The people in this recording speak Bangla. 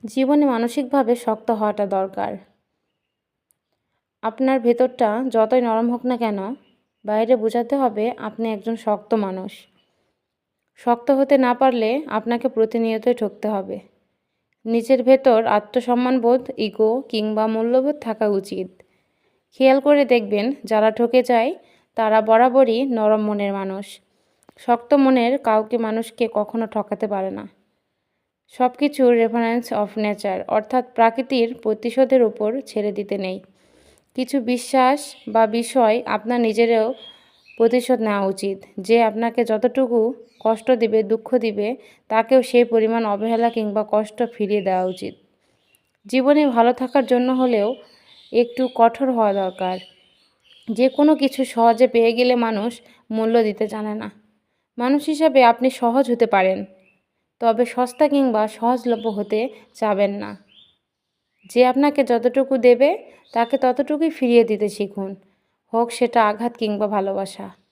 জীবনে মানসিকভাবে শক্ত হওয়াটা দরকার। আপনার ভেতরটা যতই নরম হোক না কেন, বাইরে বোঝাতে হবে আপনি একজন শক্ত মানুষ। শক্ত হতে না পারলে আপনাকে প্রতিনিয়তই ঠকতে হবে। নিজের ভেতর আত্মসম্মানবোধ, ইগো কিংবা মূল্যবোধ থাকা উচিত। খেয়াল করে দেখবেন, যারা ঠকে যায় তারা বরাবরই নরম মনের মানুষ। শক্ত মনের মানুষকে কখনো ঠকাতে পারে না। সব কিছুর রেফারেন্স অফ নেচার, অর্থাৎ প্রকৃতির প্রতিশোধের উপর ছেড়ে দিতে নেই। কিছু বিশ্বাস বা বিষয় আপনার নিজেরও প্রতিশোধ নেওয়া উচিত। যে আপনাকে যতটুকু কষ্ট দিবে, দুঃখ দিবে, তাকেও সেই পরিমাণ অবহেলা কিংবা কষ্ট ফিরিয়ে দেওয়া উচিত। জীবনে ভালো থাকার জন্য হলেও একটু কঠোর হওয়া দরকার। যে কোনো কিছু সহজে পেয়ে গেলে মানুষ মূল্য দিতে জানে না। মানুষ হিসাবে আপনি সহজ হতে পারেন, তবে সস্তা কিংবা সহজলভ্য হতে চাবেন না। যে আপনাকে যতটুকু দেবে তাকে ততটুকুই ফিরিয়ে দিতে শিখুন, হোক সেটা আঘাত কিংবা ভালোবাসা।